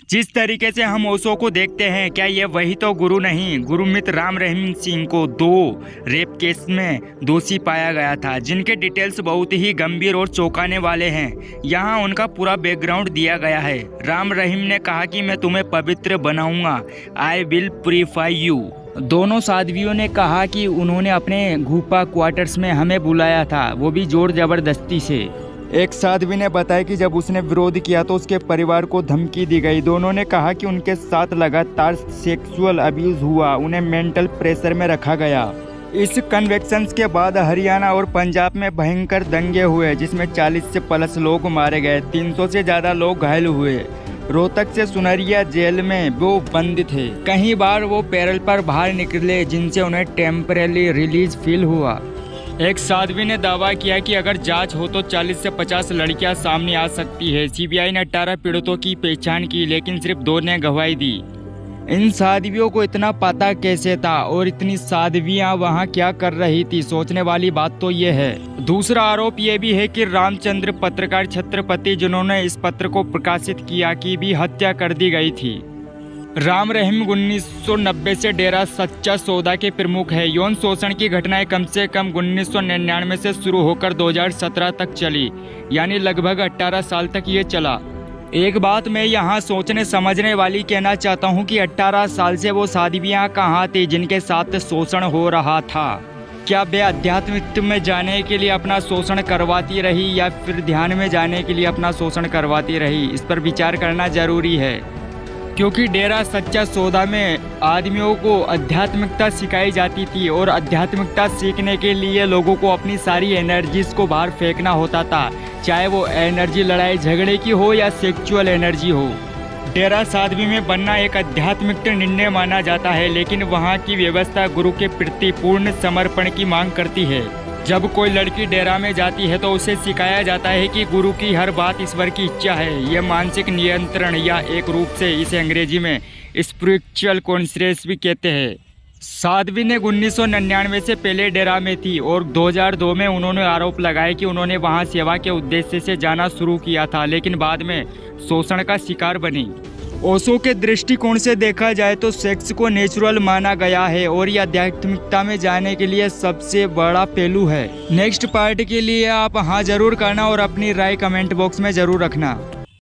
जिस तरीके से हम ओशो को देखते हैं, क्या ये वही तो गुरु नहीं? गुरमीत राम रहीम सिंह को 2 रेप केस में दोषी पाया गया था, जिनके डिटेल्स बहुत ही गंभीर और चौंकाने वाले हैं। यहाँ उनका पूरा बैकग्राउंड दिया गया है। राम रहीम ने कहा कि मैं तुम्हें पवित्र बनाऊंगा, आई विल प्यूरिफाई यू। दोनों साध्वियों ने कहा कि उन्होंने अपने गुफा क्वार्टर्स में हमें बुलाया था, वो भी जोर जबरदस्ती से। एक साध्वी ने बताया कि जब उसने विरोध किया तो उसके परिवार को धमकी दी गई। दोनों ने कहा कि उनके साथ लगातार सेक्सुअल अब्यूज हुआ, उन्हें मेंटल प्रेशर में रखा गया। इस कन्वेक्शंस के बाद हरियाणा और पंजाब में भयंकर दंगे हुए, जिसमें 40 से प्लस लोग मारे गए, 300 से ज़्यादा लोग घायल हुए। रोहतक से सुनरिया जेल में वो बंद थे। कई बार वो पैरोल पर बाहर निकले, जिनसे उन्हें टेम्परेरी रिलीज फील हुआ। एक साध्वी ने दावा किया कि अगर जांच हो तो 40 से 50 लड़कियां सामने आ सकती है। सीबीआई ने 18 पीड़ितों की पहचान की, लेकिन सिर्फ 2 ने गवाही दी। इन साध्वियों को इतना पता कैसे था और इतनी साध्वियां वहां क्या कर रही थी? सोचने वाली बात तो ये है। दूसरा आरोप ये भी है कि रामचंद्र पत्रकार छत्रपति, जिन्होंने इस पत्र को प्रकाशित किया, की भी हत्या कर दी गई थी। राम रहीम 1990 से डेरा सच्चा सौदा के प्रमुख है। यौन शोषण की घटनाएं कम से कम 1999 से शुरू होकर 2017 तक चली, यानी लगभग 18 साल तक ये चला। एक बात मैं यहाँ सोचने समझने वाली कहना चाहता हूँ कि 18 साल से वो साध्वियाँ कहाँ थी जिनके साथ शोषण हो रहा था? क्या वे अध्यात्म में जाने के लिए अपना शोषण करवाती रही या फिर ध्यान में जाने के लिए अपना शोषण करवाती रही? इस पर विचार करना जरूरी है, क्योंकि डेरा सच्चा सौदा में आदमियों को आध्यात्मिकता सिखाई जाती थी और आध्यात्मिकता सीखने के लिए लोगों को अपनी सारी एनर्जीज को बाहर फेंकना होता था, चाहे वो एनर्जी लड़ाई झगड़े की हो या सेक्सुअल एनर्जी हो। डेरा साध्वी में बनना एक आध्यात्मिक निर्णय माना जाता है, लेकिन वहाँ की व्यवस्था गुरु के प्रति पूर्ण समर्पण की मांग करती है। जब कोई लड़की डेरा में जाती है तो उसे सिखाया जाता है कि गुरु की हर बात ईश्वर की इच्छा है। यह मानसिक नियंत्रण, या एक रूप से इसे अंग्रेजी में स्पिरिचुअल कॉन्शियस भी कहते हैं। साध्वी ने 1999 से पहले डेरा में थी और 2002 में उन्होंने आरोप लगाया कि उन्होंने वहां सेवा के उद्देश्य से जाना शुरू किया था, लेकिन बाद में शोषण का शिकार बनी। ओशो के दृष्टिकोण से देखा जाए तो सेक्स को नेचुरल माना गया है और यह आध्यात्मिकता में जाने के लिए सबसे बड़ा पहलू है। नेक्स्ट पार्ट के लिए आप हाँ जरूर करना और अपनी राय कमेंट बॉक्स में जरूर रखना।